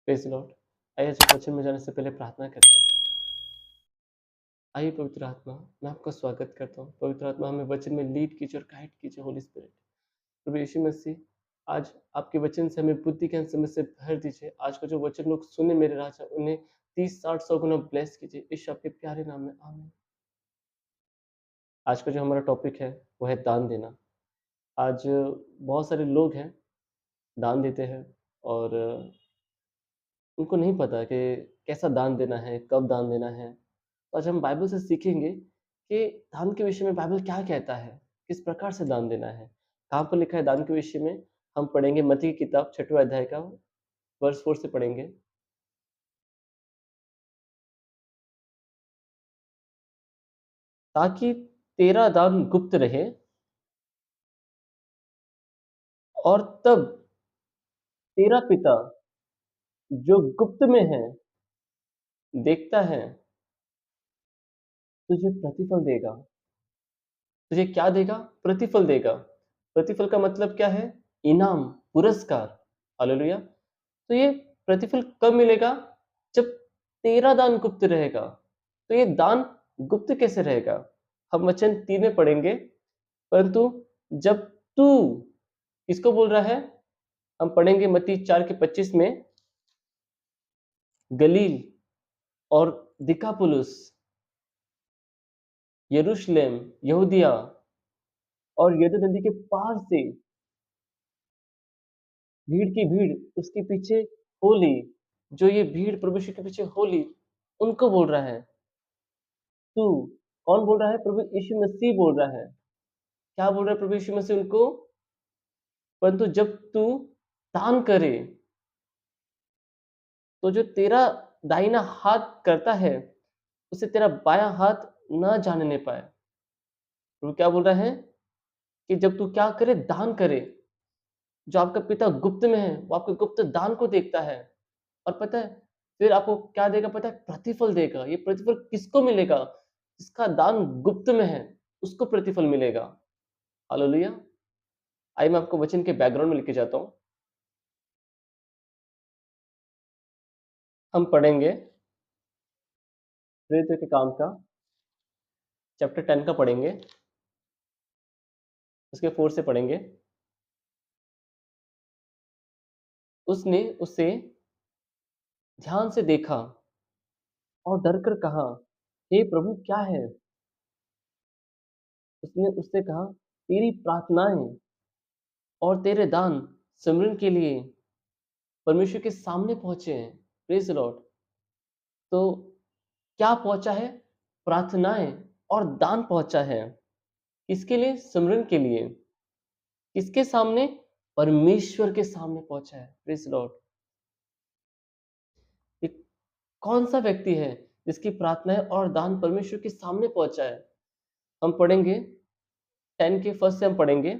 Praise the Lord. आइए आज वचन में जाने से पहले प्रार्थना करते हैं। आइए पवित्र आत्मा, मैं आपका स्वागत करता हूँ। पवित्र आत्मा हमें वचन में लीड कीजिए और गाइड कीजिए होली स्पिरिट। प्रभु यीशु मसीह, आज आपके वचन से हमें बुद्धि ज्ञान समझ से भर दीजिए। आज का जो वचन लोग सुने मेरे राजा, उन्हें 30, 60, 100 गुना ब्लेस कीजिए। यीशु आपके प्यारे नाम में आमीन। आज का जो हमारा टॉपिक है, वो है दान देना। आज बहुत सारे लोग हैं, दान देते हैं और उनको नहीं पता कि कैसा दान देना है, कब दान देना है। तो आज हम बाइबल से सीखेंगे कि दान के विषय में बाइबल क्या कहता है, किस प्रकार से दान देना है। कहाँ पर लिखा है दान के विषय में? हम पढ़ेंगे मत्ती की किताब 6वें अध्याय का वर्स 4 से पढ़ेंगे। ताकि तेरा दान गुप्त रहे और तब तेरा पिता जो गुप्त में है, देखता है, तुझे प्रतिफल देगा। तुझे क्या देगा? प्रतिफल देगा। प्रतिफल का मतलब क्या है? इनाम, पुरस्कार। हालेलुया! तो ये प्रतिफल कब मिलेगा? जब तेरा दान गुप्त रहेगा। तो ये दान गुप्त कैसे रहेगा? हम वचन 3 में पढ़ेंगे, परंतु जब तू किसको बोल रहा है? हम पढ़ेंगे मत्ती 4 के 25 में, गलील और दिकापुलिस, यरूशलेम, यहूदिया और यरदन नदी के पार से भीड़ की भीड़ उसके पीछे हो ली। जो ये भीड़ प्रभु यीशु के पीछे हो ली, उनको बोल रहा है। तू कौन बोल रहा है? प्रभु यीशु मसीह बोल रहा है। क्या बोल रहा है प्रभु यीशु मसीह उनको? परंतु जब तू दान करे, तो जो तेरा दाहिना हाथ करता है, उसे तेरा बायां हाथ न जानने पाए। प्रभु क्या बोल रहा है कि जब तू क्या करे? दान करे। जो आपका पिता गुप्त में है, वो आपके गुप्त दान को देखता है। और पता है, फिर आपको क्या देगा पता है? प्रतिफल देगा। ये प्रतिफल किसको मिलेगा? जिसका दान गुप्त में है, उसको प्रतिफल मिलेगा। हालेलुया! आइए मैं आपको वचन के बैकग्राउंड में लेके जाता हूँ। हम पढ़ेंगे प्रेरितों के काम का चैप्टर 10 का पढ़ेंगे, उसके 4 से पढ़ेंगे। उसने उसे ध्यान से देखा और डर कर कहा, हे प्रभु क्या है? उसने उससे कहा, तेरी प्रार्थनाएं और तेरे दान सिमरन के लिए परमेश्वर के सामने पहुंचे हैं। Praise the Lord. तो क्या पहुंचा है? प्रार्थनाएं और दान पहुंचा है। किसके लिए? सिमरन के लिए। किसके सामने? परमेश्वर के सामने पहुंचा है। Praise the Lord. ये कौन सा व्यक्ति है जिसकी प्रार्थनाएं और दान परमेश्वर के सामने पहुंचा है? हम पढ़ेंगे 10 के फर्स्ट से हम पढ़ेंगे,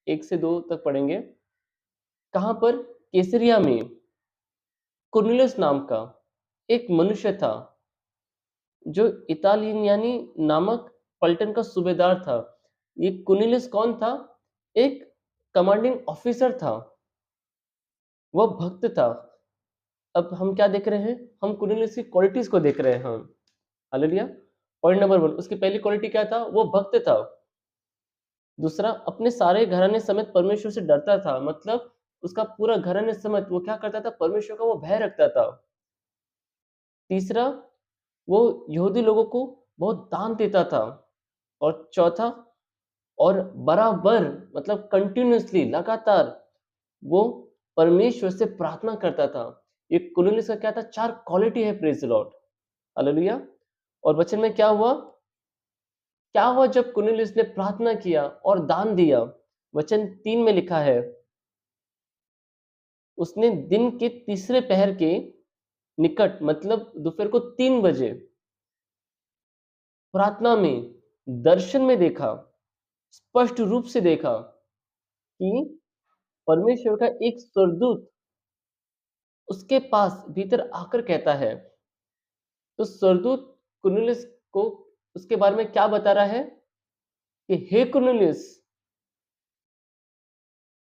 1 से 2 तक पढ़ेंगे। कहाँ पर? कैसरिया में कुरनेलियुस नाम का एक मनुष्य था, जो इतालियानी नामक पलटन का सूबेदार था। ये कुरनेलियुस कौन था? एक कमांडिंग ऑफिसर था। वह भक्त था। अब हम क्या देख रहे हैं? हम कुरनेलियुस की क्वालिटीज़ को देख रहे हैं हम। हालेलुया! पॉइंट नंबर 1, उसकी पहली क्वालिटी क्या था? वो भक्त था। दूसरा, अपने सारे घराने समेत परमेश्वर से डरता था। मतलब उसका पूरा घराने समेत वो क्या करता था? परमेश्वर का वो भय रखता था। तीसरा, वो यहूदी लोगों को बहुत दान देता था। और चौथा, और बराबर मतलब कंटिन्यूअसली लगातार वो परमेश्वर से प्रार्थना करता था। ये कुरनेलियुस का क्या था? 4 क्वालिटी है। Praise the Lord. हालेलुया! और वचन में क्या हुआ? क्या हुआ जब कुरनेलियुस ने प्रार्थना किया और दान दिया? वचन 3 में लिखा है, उसने दिन के तीसरे पहर के निकट मतलब दोपहर को 3 बजे प्रार्थना में, दर्शन में देखा, स्पष्ट रूप से देखा कि परमेश्वर का एक स्वर्गदूत उसके पास भीतर आकर कहता है। तो स्वर्गदूत कुरनेलियुस को उसके बारे में क्या बता रहा है कि हे कुरनेलियुस,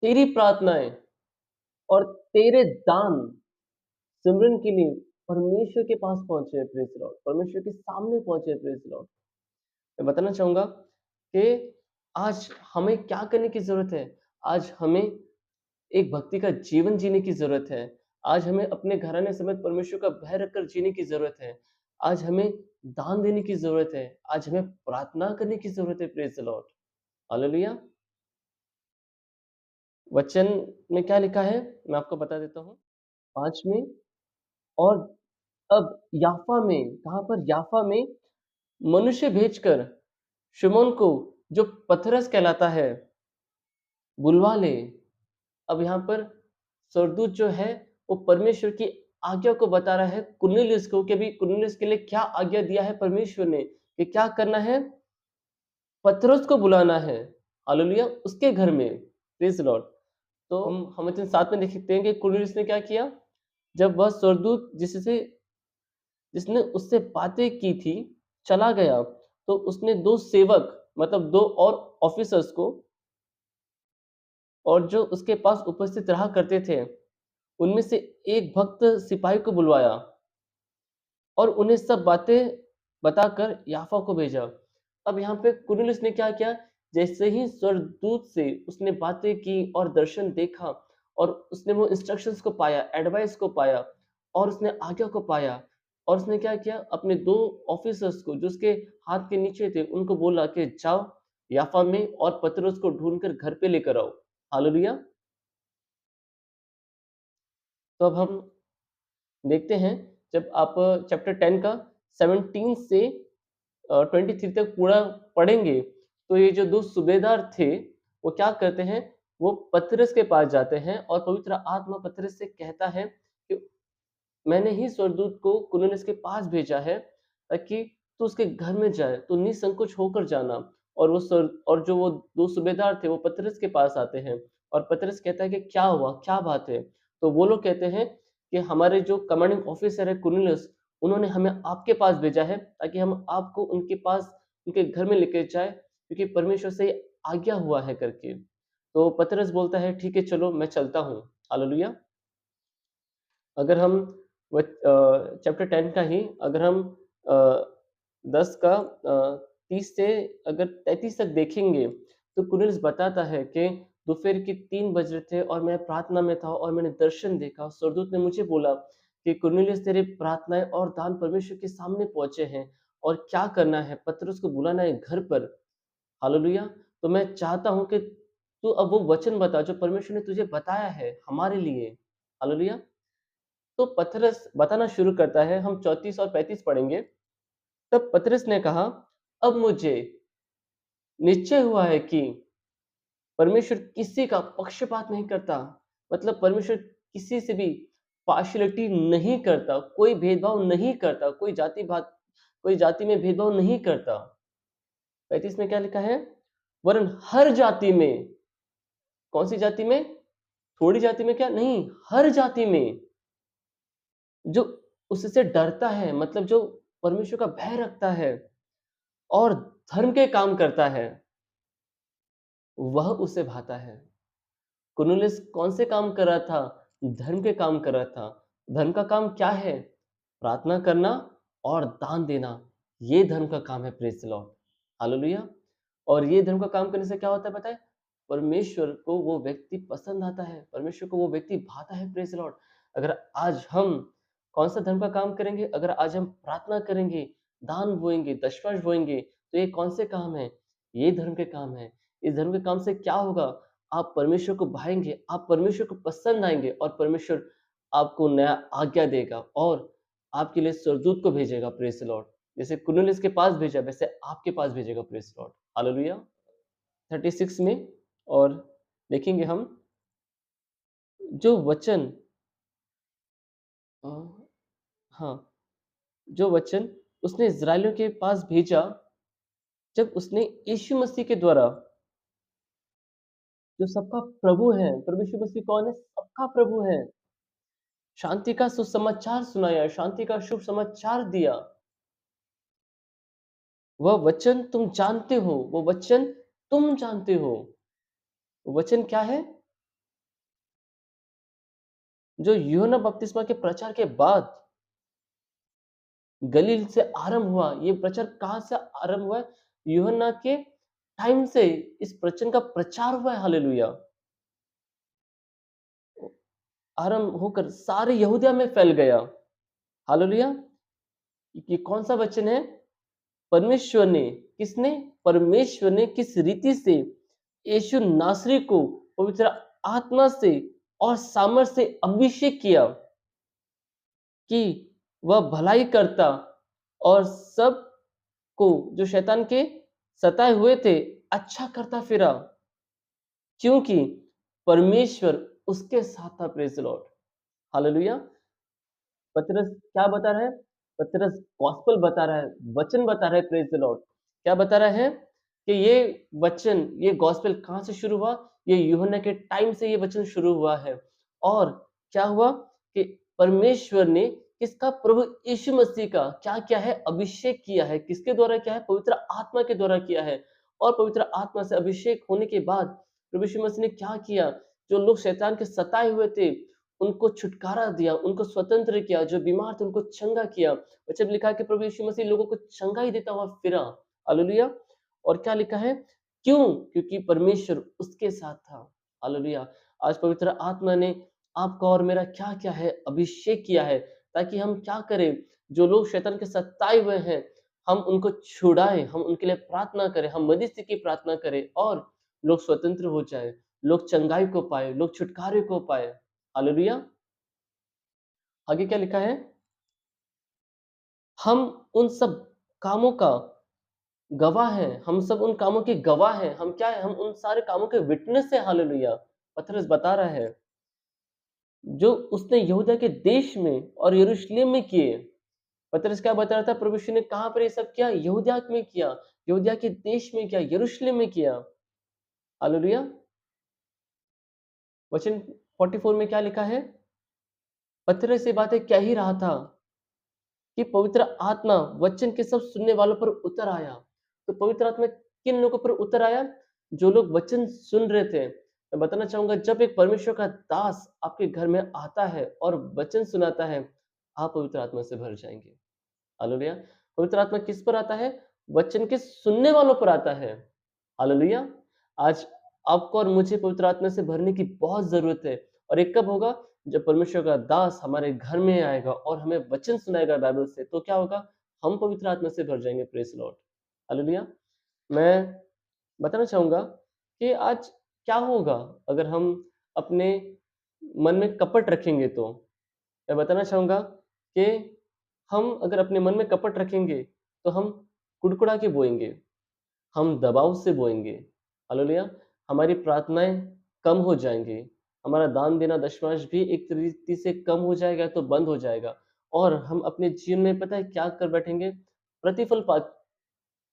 तेरी प्रार्थनाएं और तेरे दान सिमरन के लिए परमेश्वर के पास पहुँचे हैं, प्रेज़ द लॉर्ड। परमेश्वर के सामने पहुँचे हैं, प्रेज़ द लॉर्ड। मैं बताना चाहूँगा कि आज हमें क्या करने की ज़रूरत है? आज हमें एक भक्ति का जीवन जीने की ज़रूरत है। आज हमें अपने घराने समेत परमेश्वर का भय रखकर जीने की ज़रूरत है। आज हमें दान देने की ज़रूरत है। आज हमें प्रार्थना करने की ज़रूरत है, प्रेज़ द लॉर्ड। हालेलुया! वचन में क्या लिखा है? मैं आपको बता देता हूँ। 5 में और अब याफा में, कहाँ पर? याफा में मनुष्य भेजकर शिमोन को, जो पतरस कहलाता है, बुलवा ले। अब यहाँ पर स्वर्गदूत जो है, वो परमेश्वर की आज्ञा को बता रहा है कुरनेलियुस को कि अभी कुरनेलियुस के लिए क्या आज्ञा दिया है परमेश्वर ने, कि क्या करना है? पतरस को बुलाना है। हालेलुया! उसके घर में। Praise the Lord. तो हम वचन 7 में देखते हैं कि कुरनेलियुस ने क्या किया? जब वह स्वर्गदूत जिसने उससे बातें की थी, चला गया, तो उसने 2 सेवक, मतलब 2 और ऑफिसर्स को, और जो उसके पास उपस्थित रहा करते थे, उनमें से एक भक्त सिपाही को बुलवाया और उन्हें सब बातें बताकर याफा को भेजा। अब यहाँ पे कुरनेलियुस ने क्या किया? जैसे ही स्वर्गदूत से उसने बातें की और दर्शन देखा और उसने वो इंस्ट्रक्शंस को पाया, एडवाइस को पाया और उसने आज्ञा को पाया, और उसने क्या किया? अपने 2 ऑफिसर्स को, जो उसके हाथ के नीचे थे, उनको बोला कि जाओ याफा में और पतरस को ढूँढकर घर पे लेकर आओ। हालेलुया! तो अब हम देखते हैं, जब आप चैप्टर 10 का 17 से 23 तक पूरा पढ़ेंगे, तो ये जो 2 सूबेदार थे, वो क्या करते हैं? वो पतरस के पास जाते हैं और पवित्र आत्मा पतरस से कहता है कि मैंने ही स्वर्गदूत को कुरनेलियुस के पास भेजा है, ताकि तू उसके घर में जाए, तो निसंकोच होकर जाना। और जो वो 2 सूबेदार थे, वो पतरस के पास आते हैं और पतरस कहता है कि क्या हुआ? क्या बात है? तो वो लोग कहते हैं कि हमारे जो कमांडिंग ऑफिसर है कुरनेलियुस, उन्होंने हमें आपके पास भेजा है, ताकि हम आपको उनके पास, उनके घर में लेके जाएँ, क्योंकि परमेश्वर से आज्ञा हुआ है करके। तो पतरस बोलता है, ठीक है, चलो मैं चलता हूँ। हालेलुया! अगर हम चैप्टर 10 का ही, अगर हम अ, 10 का 30 से अगर 33 तक देखेंगे, तो कुरिन्स बताता है कि दोपहर के 3 बज रहे थे और मैं प्रार्थना में था और मैंने दर्शन देखा। स्वर्गदूत ने मुझे बोला कि कुरनेलियुस, तेरे प्रार्थनाएँ और दान परमेश्वर के सामने पहुँचे हैं, और क्या करना है? पतरस को बुलाना है घर पर। हालेलुया! तो मैं चाहता हूँ कि तू अब वो वचन बता जो परमेश्वर ने तुझे बताया है हमारे लिए। हालेलुया! तो पतरस बताना शुरू करता है, हम 34 और 35 पढ़ेंगे। तब पतरस ने कहा, अब मुझे निश्चय हुआ है कि परमेश्वर किसी का पक्षपात नहीं करता। मतलब परमेश्वर किसी से भी पार्शियलिटी नहीं करता, कोई भेदभाव नहीं करता, कोई जाति में भेदभाव नहीं करता। 35 में क्या लिखा है? वरन हर जाति में, कौन-सी जाति में? थोड़ी जाति में क्या? नहीं, हर जाति में जो उससे डरता है, मतलब जो परमेश्वर का भय रखता है और धर्म के काम करता है, वह उसे भाता है। कुरनेलियुस कौन से काम कर रहा था? धर्म के काम कर रहा था। धर्म का काम क्या है? प्रार्थना करना और दान देना। ये धर्म का काम है, प्रेज़ द लॉर्ड। हालेलुया! और ये धर्म का काम करने से क्या होता है पता है? परमेश्वर को वो व्यक्ति पसंद आता है, परमेश्वर को वो व्यक्ति भाता है, प्रेज़ द लॉर्ड। अगर आज हम कौन-सा धर्म का काम करेंगे? अगर आज हम प्रार्थना करेंगे, दान बोएँगे, दशमांश बोएँगे, तो ये कौन से काम हैं? ये धर्म के काम हैं। इस धर्म के काम से क्या होगा? आप परमेश्वर को भाएँगे, आप परमेश्वर को पसंद आएँगे और परमेश्वर आपको नया आज्ञा देगा और आपके लिए स्वर्गदूत को भेजेगा, प्रेज़ द लॉर्ड। जैसे कुरनेलियुस के पास भेजा, वैसे आपके पास भेजेगा, प्रेज़ द लॉर्ड। हालेलुया! 36 में और देखेंगे हम जो वचन अ, हाँ, जो वचन उसने इस्राएलियों के पास भेजा, जब उसने यीशु मसीह के द्वारा, जो सबका प्रभु है, परमेश्वर मसीह कौन है? सबका प्रभु है। शांति का सुसमाचार सुनाया, शांति का शुभ समाचार दिया। वह वचन तुम जानते हो, वो वचन तुम जानते हो। वो वचन क्या है? जो यूहन्ना बपतिस्मा के प्रचार के बाद गलील से आरंभ हुआ। ये प्रचार कहाँ से आरंभ हुआ है? यूहन्ना के टाइम से इस प्रवचन का प्रचार हुआ है। हालेलुया! आरंभ होकर सारे यहूदिया में फैल गया। हालेलुया! ये कौन-सा वचन है? परमेश्वर ने किसने? परमेश्वर ने किस रीति से यीशु नासरी को पवित्र आत्मा से और सामर्थ से अभिषेक किया कि वह भलाई करता और सब को जो शैतान के सताए हुए थे अच्छा करता फिरा, क्योंकि परमेश्वर उसके साथ था। Praise the Lord. हालेलुया! पतरस क्या बता रहा है? पतरस गॉस्पेल बता रहा है, वचन बता रहा है। Praise the Lord. क्या बता रहा है? कि ये वचन, ये गॉस्पेल कहाँ से शुरू हुआ? ये यूहन्ना के टाइम से ये वचन शुरू हुआ है। और क्या हुआ कि परमेश्वर ने किसका? प्रभु यीशु मसीह का क्या किया है? अभिषेक किया है। किसके द्वारा किया है? पवित्र आत्मा के द्वारा किया है। और पवित्र आत्मा से अभिषेक होने के बाद प्रभु यीशु मसीह ने क्या किया? जो लोग शैतान के सताए हुए थे, उनको छुटकारा दिया, उनको स्वतंत्र किया, जो बीमार थे उनको चंगा किया। वचन में लिखा है कि प्रभु यीशु मसीह लोगों को चंगाई देता हुआ फिरा। हालेलुया! और क्या लिखा है? क्यों? क्योंकि परमेश्वर उसके साथ था। हालेलुया! आज पवित्र आत्मा ने आपका और मेरा क्या किया है? अभिषेक किया है, ताकि हम क्या करें? जो लोग शैतान के सताए हुए हैं, हम उनको छुड़ाएँ, हम उनके लिए प्रार्थना करें, हम मध्यस्थी की प्रार्थना करें और लोग स्वतंत्र हो जाएँ, लोग चंगाई को पाएँ, लोग छुटकारे को पाएँ। हालेलुया! आगे क्या लिखा है? हम उन सब कामों का गवाह हैं, हम सब उन कामों के गवाह हैं। हम क्या हैं? हम उन सारे कामों के विटनेस हैं। हालेलुया! पतरस बता रहा है, जो उसने यहूदा के देश में और यरूशलेम में किए। पतरस क्या बता रहा था? प्रभु यीशु ने कहाँ पर ये सब किया? यहूदिया में किया, यहूदिया के देश में किया, यरूशलेम में किया। हालेलुया! वचन 44 में क्या लिखा है? पतरस ये बातें कह ही रहा था कि पवित्र आत्मा वचन के सब सुनने वालों पर उतर आया। तो पवित्र आत्मा किन लोगों पर उतर आया? जो लोग वचन सुन रहे थे। मैं बताना चाहूँगा, जब एक परमेश्वर का दास आपके घर में आता है और वचन सुनाता है, आप पवित्र आत्मा से भर जाएँगे। हालेलुया! पवित्र आत्मा किस पर आता है? वचन के सुनने वालों पर आता है। हालेलुया! आज आपको और मुझे पवित्र आत्मा से भरने की बहुत ज़रूरत है। और ये कब होगा? जब परमेश्वर का दास हमारे घर में आएगा और हमें वचन सुनाएगा बाइबल से, तो क्या होगा? हम पवित्र आत्मा से भर जाएँगे। Praise the Lord. हालेलुया! मैं बताना चाहूँगा कि आज क्या होगा अगर हम अपने मन में कपट रखेंगे तो? मैं बताना चाहूँगा कि हम अगर अपने मन में कपट रखेंगे, तो हम कुड़कुड़ा के बोएँगे, हम दबाव से बोएँगे। हालेलुया! हमारी प्रार्थनाएँ कम हो जाएँगी, हमारा दान देना दशमांश भी एक रीति से कम हो जाएगा, तो बंद हो जाएगा। और हम अपने जीवन में पता है क्या कर बैठेंगे? प्रतिफल पा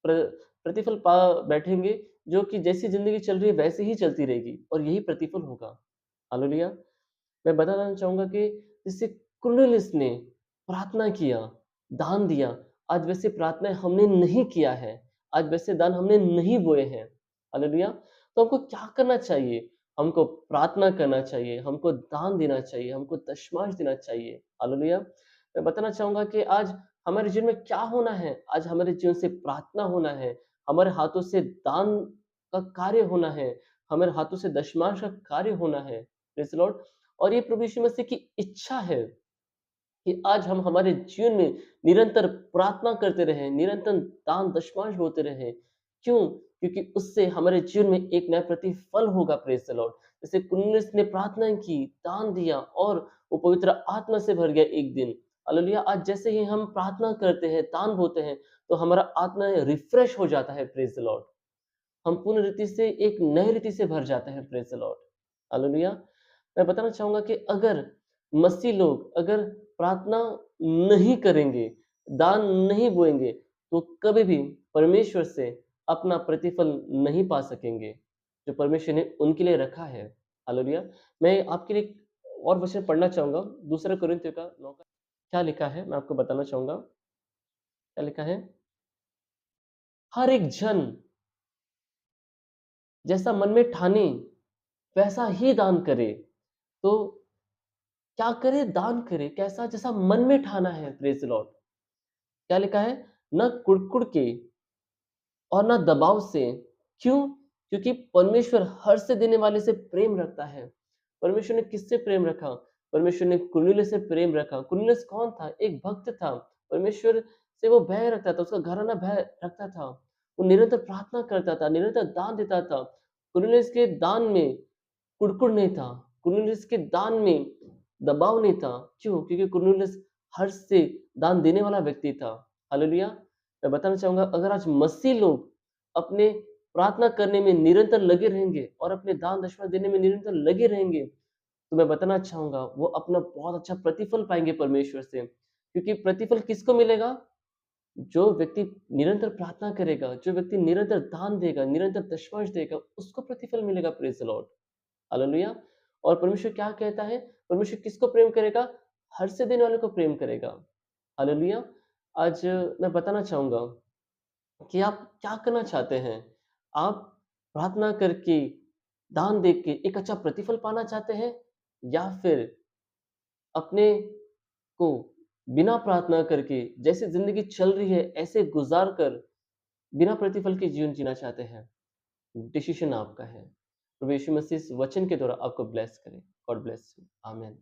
प्र प्रतिफल पा बैठेंगे, जो कि जैसी ज़िंदगी चल रही है वैसे ही चलती रहेगी और यही प्रतिफल होगा। हालेलुया! मैं बताना चाहूँगा कि जैसे कुरनेलियुस ने प्रार्थना किया, दान दिया, आज वैसे प्रार्थनाएँ हमने नहीं किया है, आज वैसे दान हमने नहीं बोए हैं। हालेलुया! तो हमको क्या करना चाहिए? हमको प्रार्थना करना चाहिए, हमको दान देना चाहिए, हमको दशमांश देना चाहिए। हालेलुया! मैं बताना चाहूँगा कि आज हमारे जीवन में क्या होना है? आज हमारे जीवन से प्रार्थना होना है, हमारे हाथों से दान का कार्य होना है, हमारे हाथों से दशमांश का कार्य होना है। Praise the Lord. और ये प्रभु यीशु मसीह की इच्छा है कि आज हम हमारे जीवन में निरंतर प्रार्थना करते रहें, निरंतर दान दशमांश बोते रहें। क्यों? क्योंकि उससे हमारे जीवन में एक नया प्रतिफल होगा। Praise the Lord. जैसे कुरनेलियुस ने प्रार्थना की, दान दिया और वो पवित्र आत्मा से भर गया एक दिन। हालेलुया! आज जैसे ही हम प्रार्थना करते हैं, दान बोते हैं, तो हमारा आत्मा रिफ्रेश हो जाता है। Praise the Lord. हम पूर्ण रीति से एक नए रीति से भर जाते हैं। Praise the Lord. हालेलुया! मैं बताना चाहूँगा कि अगर मसीह लोग अगर प्रार्थना नहीं करेंगे, दान नहीं बोएँगे, तो कभी भी परमेश्वर से अपना प्रतिफल नहीं पा सकेंगे, जो परमेश्वर ने उनके लिए रखा है। हालेलुया! मैं आपके लिए एक और वचन पढ़ना चाहूँगा, दूसरा कोरिन्थियों का 9 का क्या लिखा है, मैं आपको बताना चाहूँगा। क्या लिखा है? हर एक जन जैसा मन में ठाने, वैसा ही दान करे। तो क्या करे? दान करे। कैसा? जैसा मन में ठाना है। Praise the Lord. क्या लिखा है? ना कुढ़-कुढ़ के और ना दबाव से। क्यों? क्योंकि परमेश्वर हर से देने वाले से प्रेम रखता है। परमेश्वर ने किससे प्रेम रखा? परमेश्वर ने कुरनेलियुस से प्रेम रखा। कुरनेलियुस कौन था? एक भक्त था। परमेश्वर से वो भय रखता था, उसका घराना भय रखता था। वो निरंतर प्रार्थना करता था, निरंतर दान देता था। कुरनेलियुस के दान में कुढ़-कुढ़ नहीं था। कुरनेलियुस के दान में दबाव नहीं था। क्यों? क्योंकि कुरनेलियुस हर्ष से दान देने वाला व्यक्ति था। हालेलुया! मैं बताना चाहूँगा, अगर आज मसीही लोग अपने प्रार्थना करने में निरंतर लगे रहेंगे और अपने दान-दक्षिणा देने में निरंतर लगे रहेंगे, तो मैं बताना चाहूँगा वो अपना बहुत अच्छा प्रतिफल पाएँगे परमेश्वर से। क्योंकि प्रतिफल किसको मिलेगा? जो व्यक्ति निरंतर प्रार्थना करेगा, जो व्यक्ति निरंतर दान देगा, निरंतर दशमांश देगा, उसको प्रतिफल मिलेगा। Praise the Lord. हालेलुया! और परमेश्वर क्या कहता है? परमेश्वर किसको प्रेम करेगा? हर से देने वाले को प्रेम करेगा। हालेलुया! आज मैं बताना चाहूँगा कि आप क्या करना चाहते हैं? आप प्रार्थना करके, दान दे के एक अच्छा प्रतिफल पाना चाहते हैं? या फिर अपने को बिना प्रार्थना करके जैसे ज़िंदगी चल रही है, ऐसे गुज़ार कर बिना प्रतिफल के जीवन जीना चाहते हैं? डिसीज़न आपका है। प्रभु यीशु मसीह इस वचन के द्वारा आपको ब्लेस करे। God bless you. आमीन।